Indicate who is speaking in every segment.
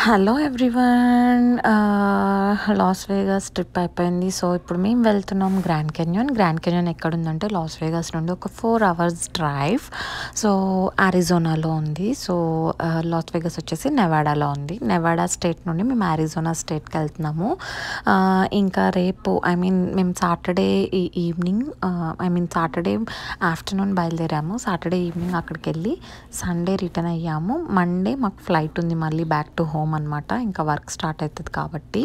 Speaker 1: Hello everyone. Las Vegas trip అయిపోయింది. So ఇప్పుడు మేము వెళ్తున్నాం గ్రాండ్ కెన్యాన్. గ్రాండ్ కెన్యాన్ ఎక్కడుందంటే లాస్ వేగాస్ నుండి ఒక 4 hours డ్రైవ్. సో అరిజోనాలో ఉంది. సో లాస్ వేగాస్ వచ్చేసి నెవాడాలో ఉంది. నెవాడా స్టేట్ నుండి మేము అరిజోనా స్టేట్కి వెళ్తున్నాము. ఇంకా రేపు మేము సాటర్డే ఈవినింగ్ సాటర్డే ఆఫ్టర్నూన్ బయలుదేరాము. సాటర్డే ఈవినింగ్ అక్కడికి వెళ్ళి సండే రిటర్న్ అయ్యాము. మండే మాకు ఫ్లైట్ ఉంది మళ్ళీ బ్యాక్ టు హోమ్ అనమాట. ఇంకా వర్క్ స్టార్ట్ అవుతుంది కాబట్టి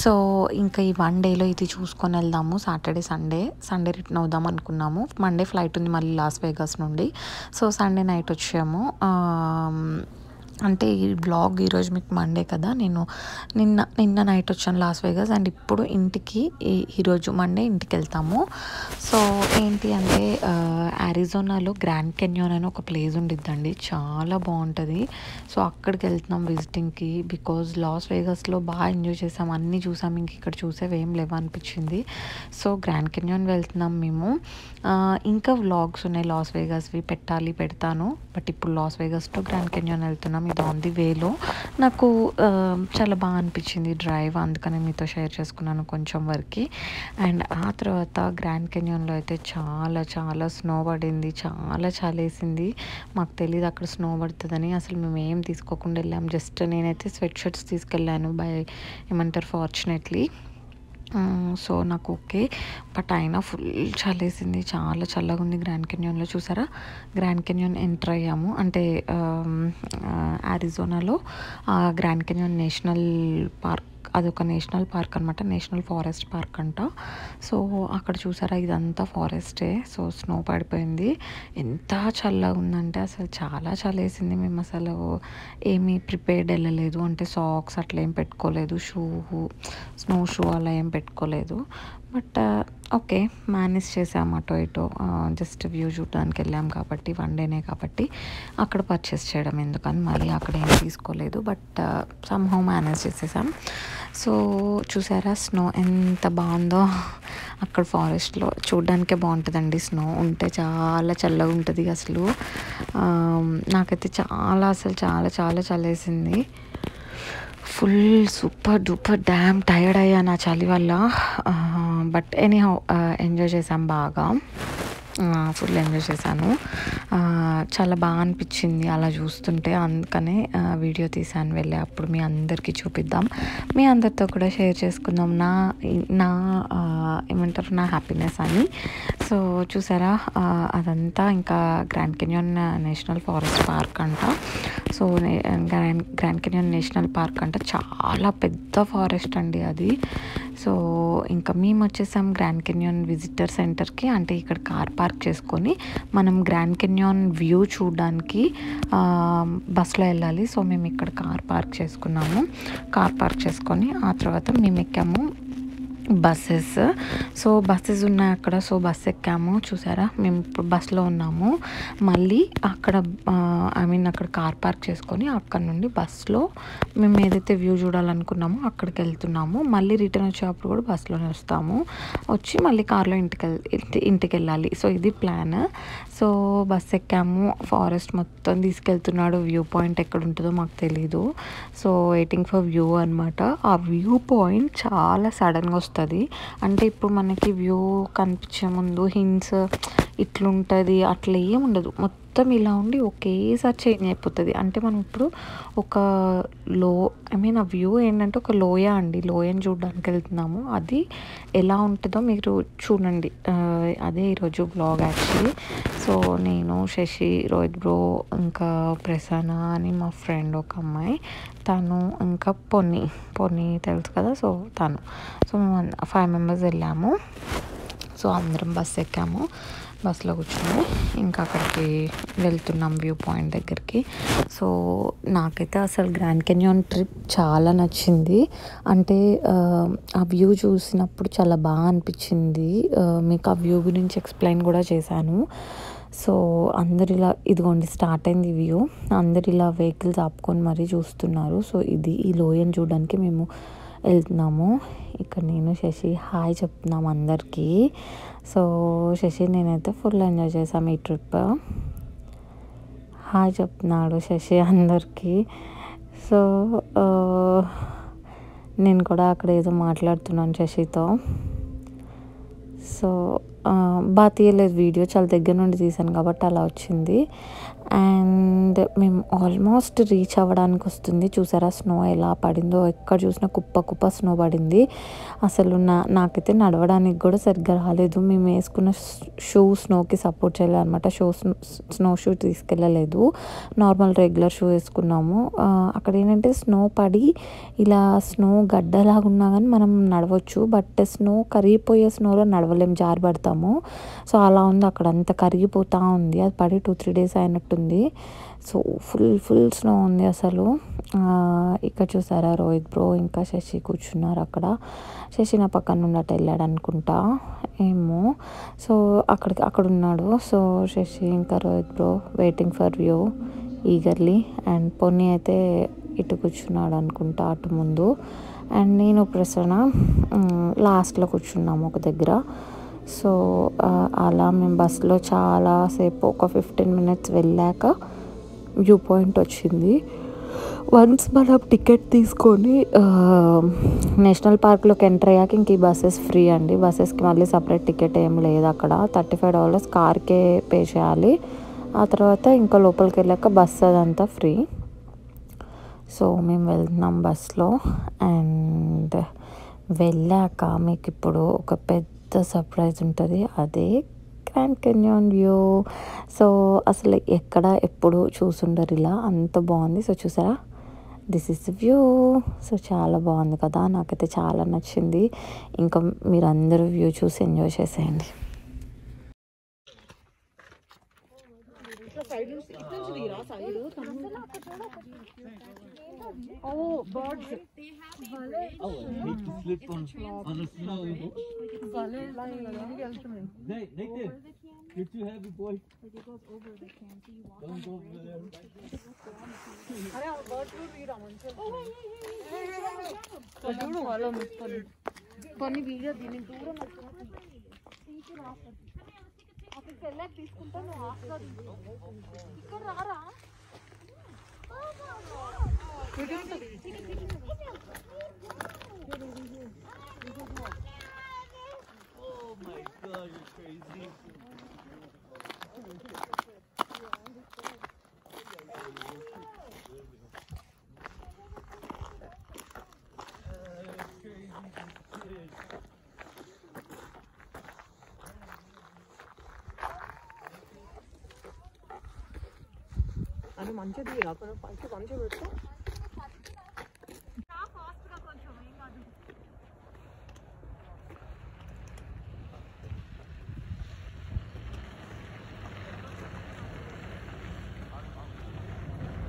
Speaker 1: సో ఇంకా ఈ 1 డేలో ఇది చూసుకొని వెళ్దాము. సండే రిటర్న్ అవుదాం అనుకున్నాము. మండే ఫ్లైట్ ఉంది మళ్ళీ లాస్ వేగాస్ నుండి. సో సండే నైట్ వచ్చాము. అంటే ఈ బ్లాగ్ ఈరోజు మీకు మండే కదా, నేను నిన్న నైట్ వచ్చాను లాస్ వేగాస్ అండ్ ఇప్పుడు ఇంటికి ఈరోజు మండే ఇంటికి వెళ్తాము. సో ఏంటి అంటే అరిజోనాలో గ్రాండ్ కెన్యాన్ అని ఒక ప్లేస్ ఉండిద్దండి, చాలా బాగుంటుంది. సో అక్కడికి వెళ్తున్నాం విజిటింగ్కి. బికాజ్ లాస్ వేగాస్లో బాగా ఎంజాయ్ చేసాం, అన్నీ చూసాం, ఇంక ఇక్కడ చూసేవి ఏం లేవు అనిపించింది. సో గ్రాండ్ కెన్యాన్ వెళ్తున్నాం మేము. ఇంకా వ్లాగ్స్ ఉన్నాయి లాస్ వేగాస్వి, పెడతాను. బట్ ఇప్పుడు Las Vegas to grand canyon వెళ్తున్నాం. ఇది ఆన్ ది వేలో నాకు చాలా బాగా అనిపించింది డ్రైవ్, అందుకని మీతో షేర్ చేసుకున్నాను కొంచెం వరకు. అండ్ ఆ తర్వాత గ్రాండ్ కెన్యాన్లో అయితే చాలా చాలా స్నో పడింది, చాలా చలేసింది. మాకు తెలియదు అక్కడ స్నో పడుతుందని. అసలు మేము ఏం తీసుకోకుండా వెళ్ళాం. జస్ట్ నేనైతే స్వెట్ షర్ట్స్ తీసుకెళ్ళాను ఫార్చునేట్లీ. సో నాకు ఓకే, బట్ అయినా ఫుల్ చలేసింది, చాలా చల్లగా ఉంది గ్రాండ్ కెన్యాన్లో. చూసారా, గ్రాండ్ కెన్యాన్ ఎంటర్ అయ్యాము. అంటే అరిజోనాలో గ్రాండ్ కెన్యాన్ నేషనల్ పార్క్, అదొక నేషనల్ పార్క్ అనమాట, నేషనల్ ఫారెస్ట్ పార్క్ అంట. సో అక్కడ చూసారా ఇదంతా ఫారెస్టే. సో స్నో పడిపోయింది, ఎంత చల్లగా ఉందంటే అసలు చాలా చలేసింది. మేము అసలు ఏమీ ప్రిపేర్డ్ వెళ్ళలేదు, అంటే సాక్స్ అట్లా ఏం పెట్టుకోలేదు, స్నో షూ అలా ఏం పెట్టుకోలేదు. బట్ ఓకే, మేనేజ్ చేసాము అటో ఇటో. జస్ట్ వ్యూ చూడడానికి వెళ్ళాం కాబట్టి, 1 డేనే కాబట్టి అక్కడ పర్చేస్ చేయడం ఎందుకని మళ్ళీ అక్కడ ఏం తీసుకోలేదు. బట్ సమ్హౌ మేనేజ్ చేసేసాం. సో చూసారా స్నో ఎంత బాగుందో. అక్కడ ఫారెస్ట్లో చూడడానికే బాగుంటుందండి, స్నో ఉంటే చాలా చల్లగా ఉంటుంది. అసలు నాకైతే చాలా చలేసింది. Full super duper damn tired అయ్యా నా చలి వల్ల. బట్ ఎనీహౌ ఎంజాయ్ చేసాం బాగా, ఫుల్ ఎంజాయ్ చేశాను. చాలా బాగా అనిపించింది అలా చూస్తుంటే, అందుకనే వీడియో తీసాను వెళ్ళే అప్పుడు. మీ అందరికీ చూపిద్దాం, మీ అందరితో కూడా షేర్ చేసుకుందాం నా నా హ్యాపీనెస్ అని. సో చూసారా అదంతా ఇంకా Grand Canyon National Forest Park అంట. So Grand Canyon National Park అంట, చాలా పెద్ద ఫారెస్ట్ అండి అది. సో ఇంకా మేము వచ్చేసాం గ్రాండ్ కెన్యాన్ విజిటర్ సెంటర్కి. అంటే ఇక్కడ కార్ పార్క్ చేసుకొని మనం గ్రాండ్ కెన్యాన్ వ్యూ చూడడానికి బస్సులో వెళ్ళాలి. సో మేము ఇక్కడ కార్ పార్క్ చేసుకొని ఆ తర్వాత మేము ఎక్కాము బస్సెస్. సో బస్సెస్ ఉన్నాయి అక్కడ. సో బస్ ఎక్కాము. చూసారా మేము ఇప్పుడు బస్సులో ఉన్నాము. మళ్ళీ అక్కడ అక్కడ కార్ పార్క్ చేసుకొని అక్కడ నుండి బస్సులో మేము ఏదైతే వ్యూ చూడాలనుకున్నామో అక్కడికి వెళ్తున్నాము. మళ్ళీ రిటర్న్ వచ్చేటప్పుడు కూడా బస్సులోనే వచ్చి మళ్ళీ కార్లో ఇంటికి వెళ్ళాలి. సో ఇది ప్లాన్. సో బస్ ఎక్కాము, ఫారెస్ట్ మొత్తం తీసుకెళ్తున్నాడు. వ్యూ పాయింట్ ఎక్కడ ఉంటుందో మాకు తెలీదు. సో వెయిటింగ్ ఫర్ వ్యూ అనమాట. ఆ వ్యూ పాయింట్ చాలా సడన్గా వస్తుంది. అంటే ఇప్పుడు మనకి వ్యూ కనిపించే ముందు హింట్స్ ఇట్లుంటుంది అట్లా ఏం ఉండదు, మొత్తం ఇలా ఉండి ఒకేసారి చేంజ్ అయిపోతుంది. అంటే మనం ఇప్పుడు ఒక ఆ వ్యూ ఏంటంటే ఒక లోయ అండి, లోయని చూడడానికి వెళ్తున్నాము. అది ఎలా ఉంటుందో మీరు చూడండి. అదే ఈరోజు బ్లాగ్ యాక్చువల్లీ. సో నేను, శశి, రోహిత్ బ్రో, ఇంకా ప్రసన్న అని మా ఫ్రెండ్ ఒక అమ్మాయి, తను ఇంకా పొన్ని తెలుసు కదా, సో తను. సో మేము 5 members వెళ్ళాము. సో అందరం బస్ ఎక్కాము, బస్సులో కూర్చొని ఇంకా అక్కడికి వెళ్తున్నాం వ్యూ పాయింట్ దగ్గరికి. సో నాకైతే అసలు గ్రాండ్ కెన్యాన్ ట్రిప్ చాలా నచ్చింది. అంటే ఆ వ్యూ చూసినప్పుడు చాలా బాగా అనిపించింది. మీకు ఆ వ్యూ గురించి ఎక్స్ప్లెయిన్ కూడా చేశాను. సో అందరు ఇలా ఇదిగోండి స్టార్ట్ అయింది వ్యూ. అందరు ఇలా వెహికల్స్ ఆపుకొని మరీ చూస్తున్నారు. సో ఈ లోయని చూడడానికి మేము వెళ్తున్నాము. ఇక్కడ నేను శశి హాయ్ చెప్తున్నాము అందరికీ. సో శశి నేనైతే ఫుల్ ఎంజాయ్ చేసాము ఈ ట్రిప్. హాయ్ చెప్తున్నాడు శశి అందరికీ. సో నేను కూడా అక్కడ ఏదో మాట్లాడుతున్నాను శశితో. సో బాగా తీయలేదు వీడియో, చాలా దగ్గర నుండి తీసాను కాబట్టి అలా వచ్చింది. అండ్ మేము ఆల్మోస్ట్ రీచ్ అవ్వడానికి వస్తుంది. చూసారా స్నో ఎలా పడిందో, ఎక్కడ చూసినా కుప్ప కుప్ప స్నో పడింది. అసలు నాకైతే నడవడానికి కూడా సరిగ్గా రాలేదు. మేము వేసుకున్న షూ స్నోకి సపోర్ట్ చేయలేదు అనమాట. స్నో షూ తీసుకెళ్ళలేదు, నార్మల్ రెగ్యులర్ షూ వేసుకున్నాము. అక్కడ ఏంటంటే స్నో పడి ఇలా స్నో గడ్డలాగా ఉన్నా కానీ మనం నడవచ్చు, బట్ స్నో కరిగిపోయే స్నోలో నడవలేం, జారి పడతాము. సో అలా ఉంది, అక్కడ అంతా కరిగిపోతూ ఉంది. అది పడి 2-3 days అయినట్టుంది. సో ఫుల్ స్నో ఉంది అసలు. ఇక్కడ చూసారా రోహిత్ బ్రో ఇంకా శశి కూర్చున్నారు అక్కడ. శశి నా పక్కన నుండి అటు వెళ్ళాడు అనుకుంటా ఏమో. సో అక్కడ ఉన్నాడు. సో శశి ఇంకా Rohit bro waiting for view eagerly. And Ponni అయితే ఇటు కూర్చున్నాడు అనుకుంటా అటు ముందు. అండ్ నేను ప్రసన్న లాస్ట్లో కూర్చున్నాము ఒక దగ్గర. సో అలా మేము బస్సులో చాలాసేపు ఒక 15 minutes వెళ్ళాక వ్యూ పాయింట్ వచ్చింది. వన్స్ మనం టికెట్ తీసుకొని నేషనల్ పార్క్లోకి ఎంటర్ అయ్యాక ఇంక ఈ బస్సెస్ ఫ్రీ అండి. బస్సెస్కి మళ్ళీ సపరేట్ టికెట్ ఏం లేదు అక్కడ. $35 కార్కే పే చేయాలి. ఆ తర్వాత ఇంకా లోపలికి వెళ్ళాక బస్సు అదంతా ఫ్రీ. సో మేము వెళ్తున్నాం బస్లో. అండ్ వెళ్ళాక మీకు ఇప్పుడు ఒక పెద్ద సర్ప్రైజ్ ఉంటుంది, అదే గ్రాండ్ కెన్యాన్ వ్యూ. సో అసలు ఎప్పుడు చూసుండరు ఇలా, అంత బాగుంది. సో చూసారా, this is the view. So చాలా బాగుంది కదా, నాకైతే చాలా నచ్చింది. ఇంకా మీరందరూ వ్యూ చూసి ఎంజాయ్ చేసేయండి.
Speaker 2: Oh, birds.
Speaker 3: Oh, I hate to slip on the snow. Nathan, you're too heavy, boy.
Speaker 2: It goes over the can, so you walk.
Speaker 3: Don't go over there.
Speaker 2: Arey, birds will be Raman. Oh, follow me. Funny video దీని దూరం తీసుకుని offer. అక్కడికి వెళ్ళాక తీసుకుంటా, నువ్వు offer ఇక్కడ రారా.
Speaker 3: Oh my God, you're crazy.
Speaker 2: అని మంచిది అక్కడ పైకి మంచిగా పెట్టు.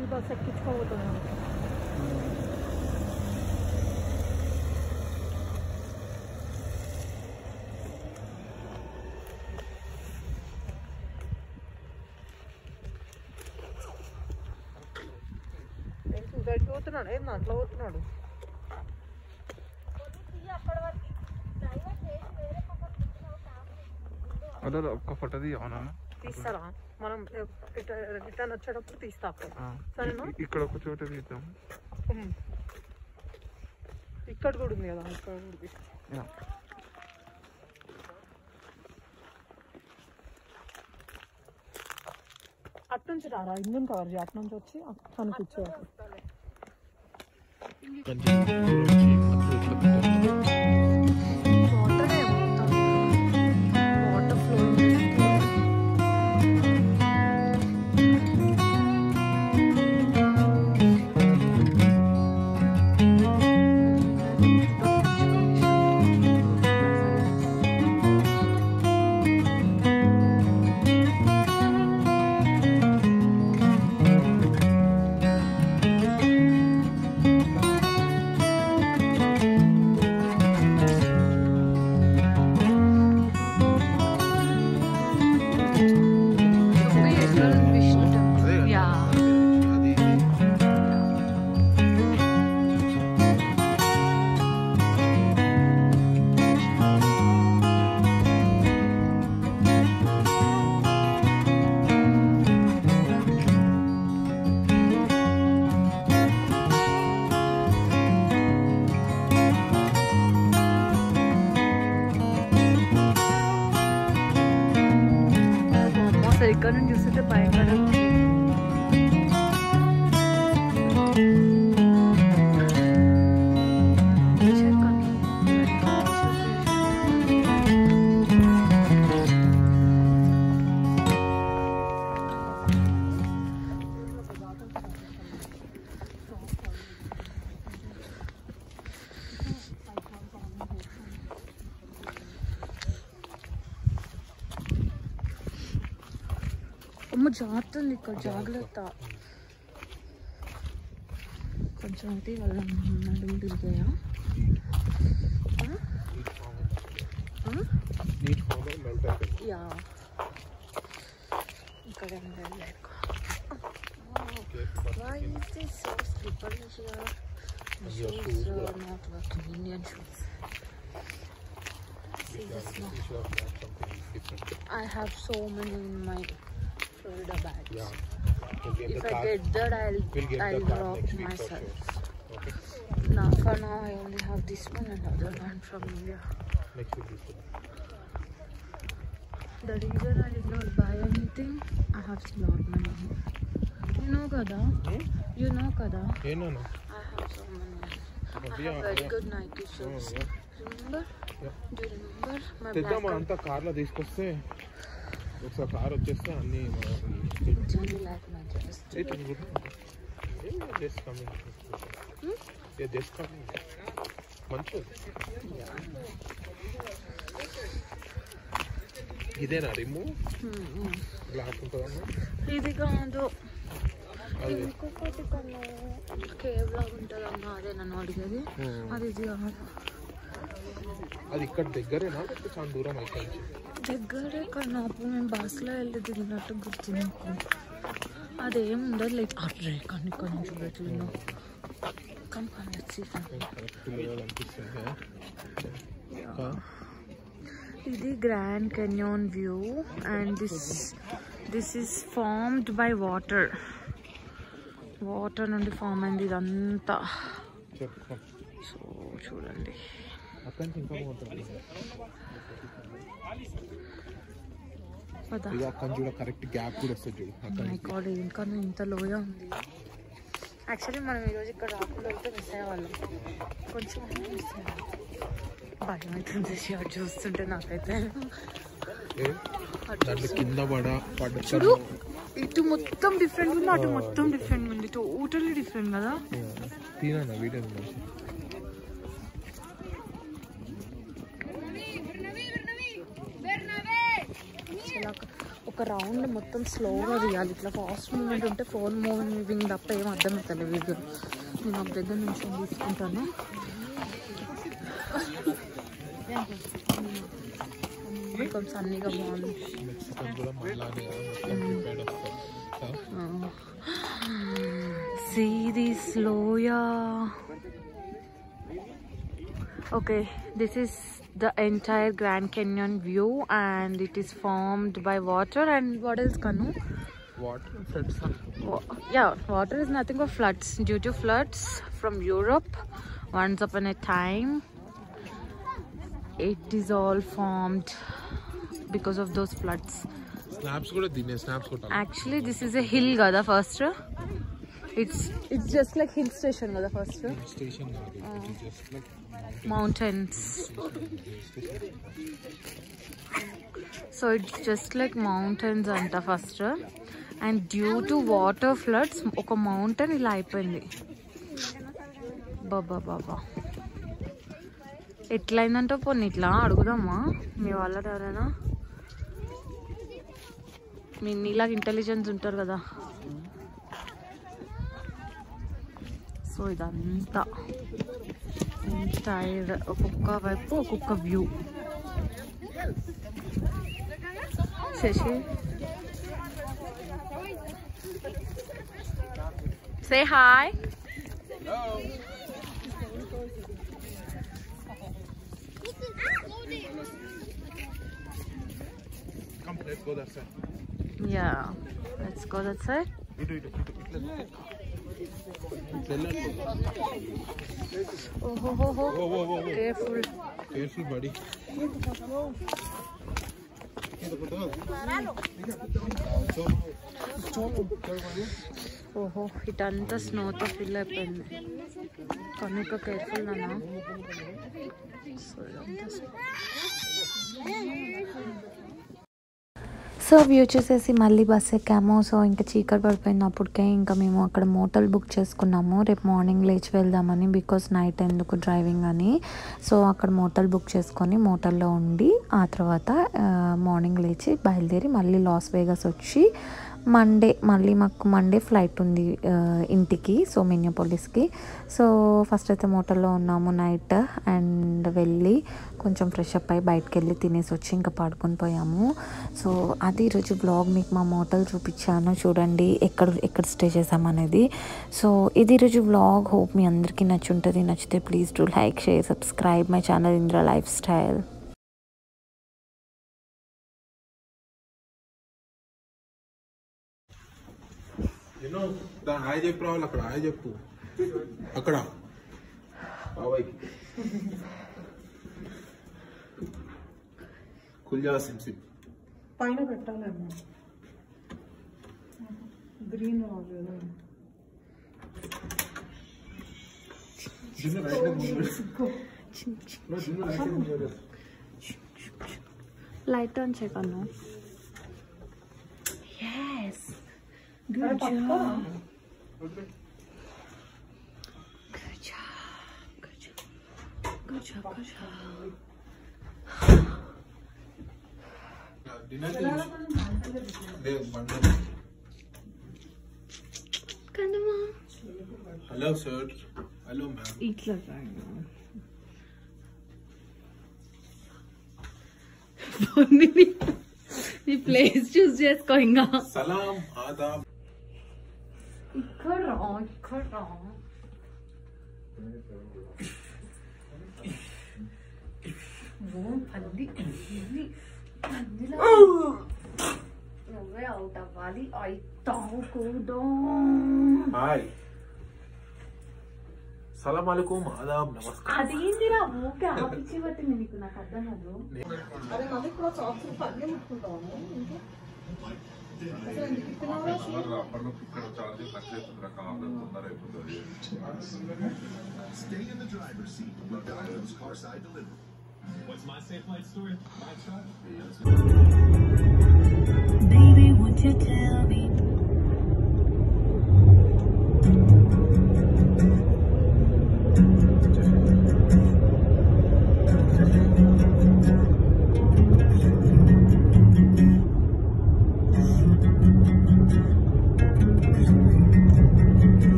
Speaker 2: ఈ బస్ ఎక్కించుకోబోతున్నాను. బయటకు పోతున్నాడు, ఏం దాంట్లో పోతున్నాడు.
Speaker 4: ఒక్క ఫోటో తీయమన్నా
Speaker 2: తీస్తారా, మనం రిటర్న్ వచ్చేటప్పుడు తీస్తా అక్కడ. సరేనా,
Speaker 4: ఇక్కడ ఒక చోట తీద్దాం.
Speaker 2: ఇక్కడ కూడా ఉంది కదా, ఇక్కడ కూడా తీస్తాం. అట్నుంచి రారా, ఇందుని కవర్ చేయ, అట్నుంచి వచ్చి అక్కడ కూర్చో. అమ్మ జారుతుంది ఇక్కడ, జాగ్రత్త. కొంచెం అయితే వాళ్ళ నడుము తిరిగాయా? యా ఇక్కడ why is this so slippery here? The shoes are not working, Indian shoes. See this now. I have so many in my shoulder bags. If I get that, I'll rock myself. Now for now I only have this one and other one from India. The reason I did not buy anything, I have lot money. You know kada? You know kada?
Speaker 4: No.
Speaker 2: I have so many. I have very good Nike shoes. Remember? Do you remember my
Speaker 4: తెద్దామా అంతా కార్లో తీసుకొస్తే ఒకసారి car వచ్చేస్తే అన్ని
Speaker 2: Jenny like my dress.
Speaker 4: Just coming మంచిది. ఇదేనా rim glass ఉంటుందమ్మా?
Speaker 2: ఇది కాదు, ఇంకొకటి కన్నా కేవ్ లాగా ఉంటుంది అన్న, అదే నన్ను అడిగేది. అది ఇది కాదు.
Speaker 4: అది ఇక్కడ దగ్గరేనా చాలా దూరం అయితే?
Speaker 2: దగ్గరే కన్నా, అప్పుడు మేము బస్సులో వెళ్ళి దిగినట్టు గుర్తు నాకు. అదేం ఉండదు లైక్ అర్రే కానీ ఇక్కడ నుంచి పెట్టలేను. కానీ ఇది grand canyon view and this is formed by water నుండి ఫామ్ అయింది ఇదంతా. సో చూడండి,
Speaker 4: కరెక్ట్ గ్యాప్ కూడా వస్తుంది.
Speaker 2: ఇంకా ఇంత లోయ ఉంది. యాక్చువల్లీ మనం ఈరోజు ఇక్కడ రాకుండా వెళ్తే మిస్ అయ్యేవాళ్ళం. కొంచెం మిస్ అయ్యాం. భయం అవుతుంది షార్ట్ చూస్తుంటే నాకైతే. చూడు, ఇటు మొత్తం డిఫరెంట్ ఉంది, అటు మొత్తం డిఫరెంట్ ఉంది. టోటల్లీ డిఫరెంట్ కదా. ఒక రౌండ్ మొత్తం స్లోగా తీయాలి. ఇట్లా ఫాస్ట్ మూమెంట్ ఉంటే ఫోన్ మూవింగ్ తప్ప ఏం అర్థం అవుతుంది వీడియో. నేను ఒక దగ్గర నుంచి తీసుకుంటాను. కొంచెం సన్నీగా బాగుంది. See this loya. Okay, this is the entire Grand Canyon view and it is formed by water. And what else, Kanu?
Speaker 4: Water floods.
Speaker 2: Yeah, water is nothing but floods. Due to floods from Europe once upon a time, it is all formed because of those floods.
Speaker 4: Snaps kuda dine snaps kota.
Speaker 2: Actually this is a hill gada first. It's just like hill station gada first.
Speaker 4: Station it's just like
Speaker 2: mountains. So it's just like mountains anta first, and due to water floods oka mountain ila ayipoyindi. బాబా ఎట్లయిందంటే పోనీ ఇట్లా అడుగుదామా మీ వాళ్ళ ఎవరైనా, మీ నీలాగా intelligence ఉంటారు కదా. So ఇదంతా entire ఒక్కొక్క వైపు ఒక్కొక్క view. Shashi say hi.
Speaker 4: Come, let's go that side.
Speaker 2: Yeah, let's go that side. Oh, careful.
Speaker 4: Careful, buddy.
Speaker 2: ఓహో ఇటంతా స్నోతో ఫిల్ అయిపోయింది కనుక కేర్ఫుల్ నాన్న. సో ఇదంతా
Speaker 1: సో వ్యూ చూసేసి మళ్ళీ బస్ ఎక్కాము. సో ఇంకా చీకటి పడిపోయినప్పటికే ఇంకా మేము అక్కడ మోటల్ బుక్ చేసుకున్నాము రేపు మార్నింగ్ లేచి వెళ్దామని, బికాస్ నైట్ ఎందుకు డ్రైవింగ్ అని. సో అక్కడ మోటల్ బుక్ చేసుకొని మోటల్లో ఉండి ఆ తర్వాత మార్నింగ్ లేచి బయలుదేరి మళ్ళీ లాస్ వేగాస్ వచ్చి మళ్ళీ మాకు మండే ఫ్లైట్ ఉంది ఇంటికి, సో మినియాపోలిస్కి. సో ఫస్ట్ అయితే మోటల్లో ఉన్నాము నైట్, అండ్ వెళ్ళి కొంచెం ఫ్రెష్ అప్ అయ్యి బయటకు వెళ్ళి తినేసి వచ్చి ఇంకా పడుకొని పోయాము. సో అది ఈరోజు బ్లాగ్, మీకు మా మోటల్ చూపించాను చూడండి ఎక్కడ స్టే చేసామనేది. సో ఇది ఈరోజు వ్లాగ్. హోప్ మీ అందరికీ నచ్చుంటుంది. నచ్చితే please do like, share, subscribe my channel Indra life style.
Speaker 4: Hi చెప్పు రావాలి, అక్కడ హాయ్ చెప్పు, అక్కడ
Speaker 5: పైన పెట్టాలేమో, గ్రీన్ రాలేదు.
Speaker 1: లైట్ ఆన్ చేయను. yes good job
Speaker 4: hello sir, hello ma'am.
Speaker 1: ఇట్లా నీ ప్లేస్ చూస్ చేసుకో. ఇంకా
Speaker 4: సలాం ఆదాబ్.
Speaker 1: ఇక్కడ నువ్వే అవుట్ అవ్వాలి. అవుతావు కూడా.
Speaker 4: హాయ్, సలాం అలైకుం, ఆదాబ్, నమస్కారం.
Speaker 1: అదేంటిరా ఊకే ఆపిచ్చి పట్టింది నీకు, నాకు అర్థం కాదు.
Speaker 5: అరే మళ్ళీ కూడా సాక్స్ పన్నే ముట్టుకుంటాము. ఇంకా అసలు ఎందుకు ఇస్తున్నావు?
Speaker 6: Baby, won't you tell me?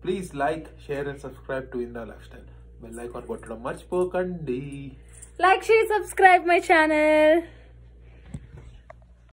Speaker 4: Please like, share and subscribe to Indra Lifestyle. Bell icon kottadam marchipokandi.
Speaker 1: Like, share, subscribe my channel.